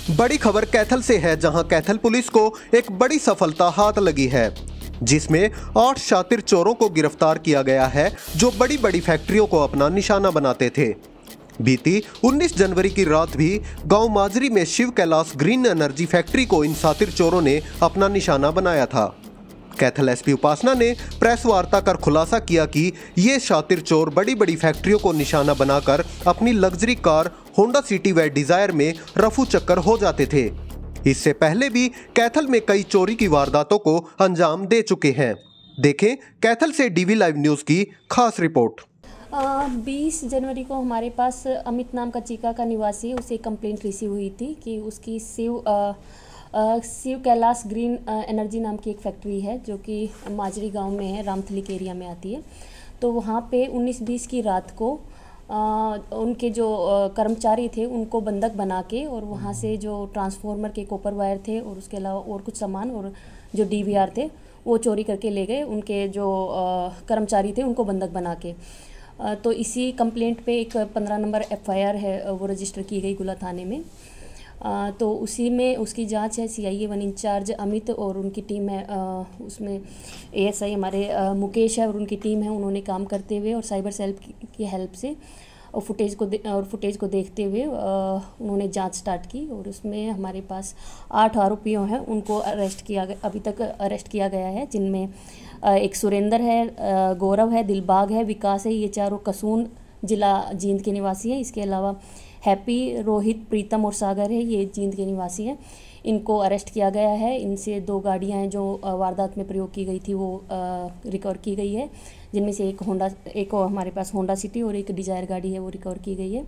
बड़ी खबर कैथल से है, जहां कैथल पुलिस को एक बड़ी सफलता हाथ लगी है, जिसमें 8 शातिर चोरों को गिरफ्तार किया गया है जो बड़ी बड़ी फैक्ट्रियों को अपना निशाना बनाते थे। बीती 19 जनवरी की रात भी गांव माजरी में Shiv Kailash green energy factory को इन शातिर चोरों ने अपना निशाना बनाया था। कैथल एसपी उपासना ने प्रेस वार्ता कर खुलासा किया कि ये शातिर चोर बड़ी बड़ी फैक्ट्रियों को निशाना बनाकर अपनी लग्जरी कार होंडा सिटी व डिजायर में रफू चक्कर हो जाते थे। इससे पहले भी कैथल में कई चोरी की वारदातों को अंजाम दे चुके हैं। देखें कैथल से डीवी लाइव न्यूज़ की खास रिपोर्ट। 20 जनवरी को हमारे पास अमित नाम का चीका का निवासी है, उसे कंप्लेंट रिसीव हुई थी कि उसकी शिव कैलाश ग्रीन एनर्जी नाम की एक फैक्ट्री है जो कि माजरी गांव में है, रामथली के एरिया में आती है। तो वहाँ पे 19-20 की रात को उनके जो कर्मचारी थे उनको बंधक बना के और वहाँ से जो ट्रांसफार्मर के कॉपर वायर थे और उसके अलावा और कुछ सामान और जो DVR थे वो चोरी करके ले गए। उनके जो कर्मचारी थे उनको बंधक बना के। तो इसी कंप्लेंट पे एक 15 नंबर FIR है, वो रजिस्टर की गई गुला थाने में। तो उसी में उसकी जांच है। CIA 1 इंचार्ज अमित और उनकी टीम है, उसमें ASI हमारे मुकेश है और उनकी टीम है। उन्होंने काम करते हुए और साइबर सेल की हेल्प से और फुटेज को देखते हुए उन्होंने जांच स्टार्ट की और उसमें हमारे पास 8 आरोपियों हैं, उनको अभी तक अरेस्ट किया गया है, जिनमें एक सुरेंद्र है, गौरव है, दिलबाग है, विकास है। ये चारों कसून जिला जींद के निवासी है। इसके अलावा हैप्पी, रोहित, प्रीतम और सागर है, ये जींद के निवासी हैं। इनको अरेस्ट किया गया है। इनसे 2 गाड़ियां हैं जो वारदात में प्रयोग की गई थी वो रिकवर की गई है, जिनमें से एक हमारे पास होंडा सिटी और एक डिजायर गाड़ी है, वो रिकवर की गई है।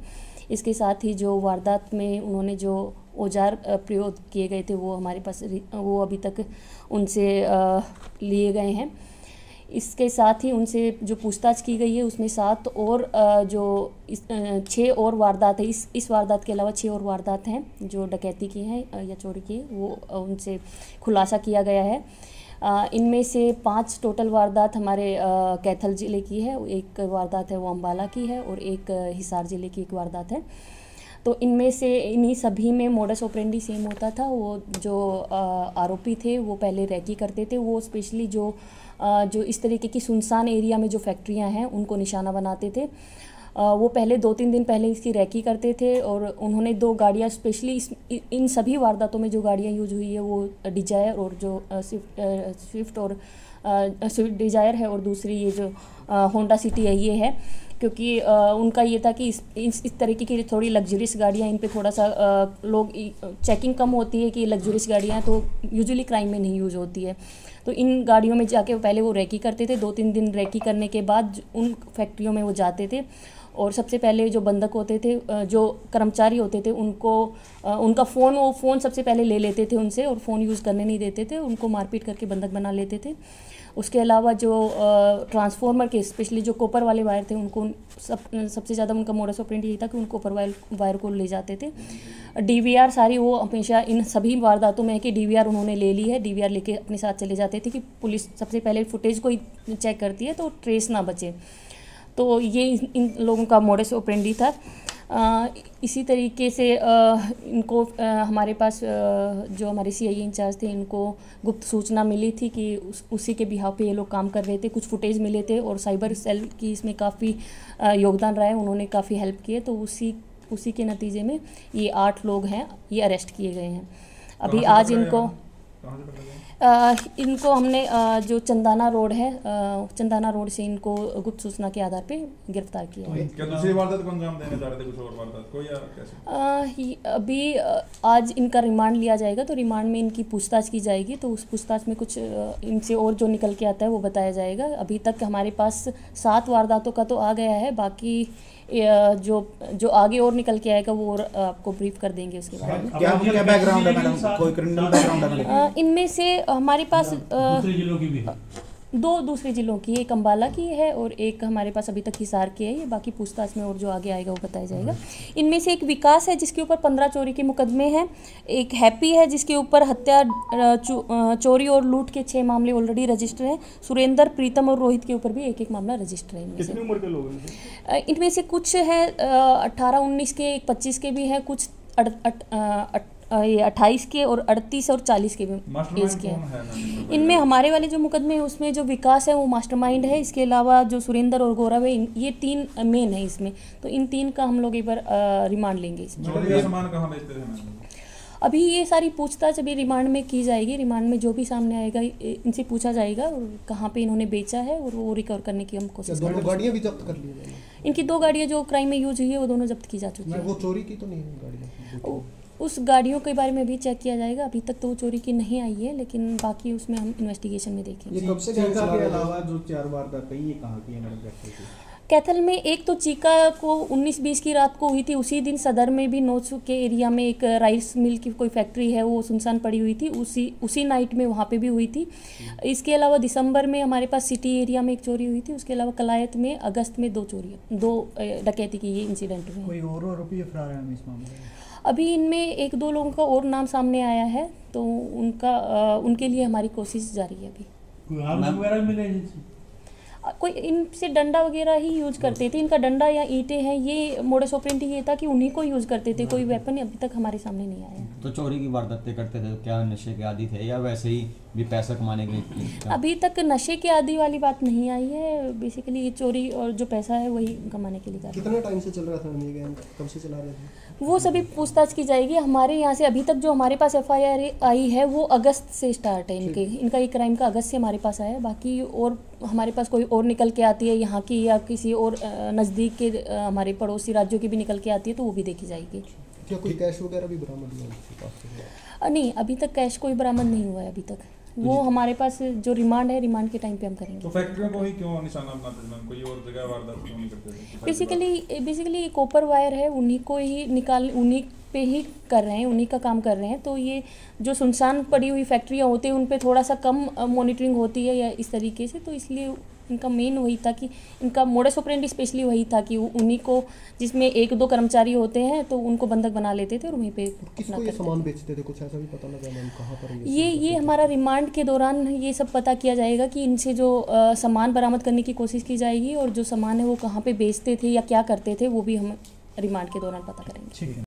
इसके साथ ही जो वारदात में उन्होंने जो औजार प्रयोग किए गए थे वो हमारे पास वो अभी तक उनसे लिए गए हैं। इसके साथ ही उनसे जो पूछताछ की गई है उसमें 7 और 6 और वारदात है। इस वारदात के अलावा 6 और वारदात हैं जो डकैती की हैं या चोरी की, वो उनसे खुलासा किया गया है। इनमें से 5 टोटल वारदात हमारे कैथल ज़िले की है, एक वारदात है वो अम्बाला की है और एक हिसार ज़िले की एक वारदात है। तो इनमें से इन्हीं सभी में मोडस ऑपरेंडी सेम होता था। वो जो आरोपी थे वो पहले रैकी करते थे। वो स्पेशली जो इस तरीके की सुनसान एरिया में जो फैक्ट्रियां हैं उनको निशाना बनाते थे। वो पहले 2-3 दिन पहले इसकी रैकी करते थे और उन्होंने 2 गाड़ियां स्पेशली इन सभी वारदातों में जो गाड़ियां यूज हुई है वो डिजायर और जो स्विफ्ट डिजायर है और दूसरी ये जो होंडा सिटी है ये है, क्योंकि उनका ये था कि इस तरीके की थोड़ी लग्जरियस गाड़ियाँ, इन पे थोड़ा सा लोग चेकिंग कम होती है कि लग्जरियस गाड़ियाँ तो यूजुअली क्राइम में नहीं यूज होती है। तो इन गाड़ियों में जाके पहले वो रैकी करते थे। 2-3 दिन रैकी करने के बाद उन फैक्ट्रियों में वो जाते थे और सबसे पहले जो बंधक होते थे, जो कर्मचारी होते थे, उनको उनका फ़ोन सबसे पहले ले लेते थे उनसे और फ़ोन यूज़ करने नहीं देते थे। उनको मारपीट करके बंधक बना लेते थे। उसके अलावा जो ट्रांसफार्मर के स्पेशली जो कॉपर वाले वायर थे उनको सबसे ज़्यादा उनका मोडस ऑपरेंडी यही था कि उन कॉपर वायर को ले जाते थे। DVR सारी वो हमेशा इन सभी वारदातों में है कि DVR उन्होंने ले ली है। DVR लेके अपने साथ चले जाते थे कि पुलिस सबसे पहले फुटेज को ही चेक करती है तो ट्रेस ना बचे। तो ये इन लोगों का मोडस ऑपरेंडी था। इसी तरीके से इनको हमारे पास जो हमारे CIA इंचार्ज थे, इनको गुप्त सूचना मिली थी कि उसी के बिहाफ पे ये लोग काम कर रहे थे। कुछ फुटेज मिले थे और साइबर सेल की इसमें काफ़ी योगदान रहा है, उन्होंने काफ़ी हेल्प किए। तो उसी के नतीजे में ये 8 लोग हैं, ये अरेस्ट किए गए हैं। अभी आज इनको हमने जो चंदाना रोड है, चंदाना रोड से इनको गुप्त सूचना के आधार पे गिरफ्तार किया है। क्या दूसरी वारदात को अंजाम देने जा रहे थे, कुछ और वारदात को या कैसे? अभी आज इनका रिमांड लिया जाएगा, तो रिमांड में इनकी पूछताछ की जाएगी। तो उस पूछताछ में कुछ इनसे और जो निकल के आता है वो बताया जाएगा। अभी तक हमारे पास 7 वारदातों का तो आ गया है, बाकी जो आगे और निकल के आएगा वो और आपको ब्रीफ कर देंगे उसके बारे में। क्या बैकग्राउंड है मैडम? कोई क्रिमिनल बैकग्राउंड है? इनमें से हमारे पास 2 दूसरे जिलों की, एक अम्बाला की है और एक हमारे पास अभी तक हिसार की है। ये बाकी पूछताछ में और जो आगे आएगा वो बताया जाएगा। इनमें से एक विकास है जिसके ऊपर 15 चोरी के मुकदमे हैं। एक हैप्पी है जिसके ऊपर हत्या, चोरी और लूट के 6 मामले ऑलरेडी रजिस्टर हैं। सुरेंद्र, प्रीतम और रोहित के ऊपर भी एक मामला रजिस्टर है। कितनी उम्र के लोग हैं? इनमें से कुछ है 18-19 के, 25 के भी हैं, कुछ ये 28 के और 38 और 40 के भी एज के हैं। इनमें हमारे वाले जो मुकदमे हैं उसमें जो विकास है वो मास्टरमाइंड है। इसके अलावा जो सुरेंद्र और गौरव है ये 3 मेन है इसमें। तो इन 3 का हम लोग एक बार रिमांड लेंगे इसमें। सामान कहाँ बेचते थे? अभी ये सारी पूछताछ अभी रिमांड में की जाएगी। रिमांड में जो भी सामने आएगा इनसे पूछा जाएगा और कहाँ पे इन्होंने बेचा है और वो रिकवर करने की हम कोशिश करेंगे। दोनों गाड़ियाँ भी जब्त कर ली हैं? इनकी 2 गाड़ियाँ जो क्राइम में यूज हुई है वो दोनों जब्त की जा चुकी है। वो चोरी की तो नहीं है गाड़ियाँ? उस गाड़ियों के बारे में भी चेक किया जाएगा। अभी तक तो वो चोरी की नहीं आई है, लेकिन बाकी उसमें हम इन्वेस्टिगेशन में देखेंगे। ये कब से चीका के अलावा जो 4 वारदात कही, ये कहाँ की है मैडम? कैथल में एक तो चीका को 19-20 की रात को हुई थी। उसी दिन सदर में भी नोचू के एरिया में एक राइस मिल की कोई फैक्ट्री है वो सुनसान पड़ी हुई थी, उसी नाइट में वहाँ पे भी हुई थी। इसके अलावा दिसंबर में हमारे पास सिटी एरिया में एक चोरी हुई थी। उसके अलावा कलायत में अगस्त में 2 डकैती की ये इंसिडेंट हुए। कोई और आरोपी फरार है इस मामले में? अभी इनमें 1-2 लोगों का और नाम सामने आया है, तो उनके लिए हमारी कोशिश जारी है। अभी कोई आर्म्स वगैरह मिले? कोई इनसे डंडा वगैरह ही यूज करते थे। इनका डंडा या ईंटें हैं, ये मोडस ऑपरेंडी ये था कि उन्हीं को यूज करते थे। कोई वेपन अभी तक हमारे सामने नहीं आया। तो चोरी की वारदातें करते थे, क्या नशे के आदी थे या वैसे ही भी पैसा कमाने के लिए? अभी तक नशे के आदी वाली बात नहीं आई है। बेसिकली ये चोरी और जो पैसा है वही कमाने के लिए कर रहे हैं। कितने टाइम से चल रहा था ये गैंग? कब से चला रहे थे? वो सभी पूछताछ की जाएगी। हमारे यहाँ से अभी तक जो हमारे पास FIR आई है वो अगस्त से स्टार्ट है। इनका ये क्राइम का अगस्त से हमारे पास आया है। बाकी और हमारे पास कोई और निकल के आती है यहाँ की या किसी और नज़दीक के हमारे पड़ोसी राज्यों की भी निकल के आती है, तो वो भी देखी जाएगी। क्या कोई कैश वगैरह भी बरामद हुआ है पास? नहीं, अभी तक कैश कोई बरामद नहीं हुआ है अभी तक। वो हमारे पास जो रिमांड है, रिमांड के टाइम पे हम करेंगे। तो फैक्ट्रियों को ही क्यों निशाना बनाते थे? कोई और जगह वारदात क्यों नहीं करते थे? बेसिकली कॉपर वायर है, उन्हीं को ही उन्हीं पे ही कर रहे हैं, उन्हीं का काम कर रहे हैं। तो ये जो सुनसान पड़ी हुई फैक्ट्रियाँ होती हैं उन पे थोड़ा सा कम मॉनिटरिंग होती है या इस तरीके से। तो इसलिए इनका मेन वही था कि इनका मोडस ऑपरेंडी स्पेशली वही था कि उन्हीं को, जिसमें 1-2 कर्मचारी होते हैं तो उनको बंधक बना लेते थे और वहीं पे किसको ये सामान बेचते थे? कुछ ऐसा भी पता लगा मैम कहाँ पर? ये हमारा रिमांड के दौरान ये सब पता किया जाएगा कि इनसे जो सामान बरामद करने की कोशिश की जाएगी और जो सामान है वो कहाँ पे बेचते थे या क्या करते थे, वो भी हम रिमांड के दौरान पता करेंगे।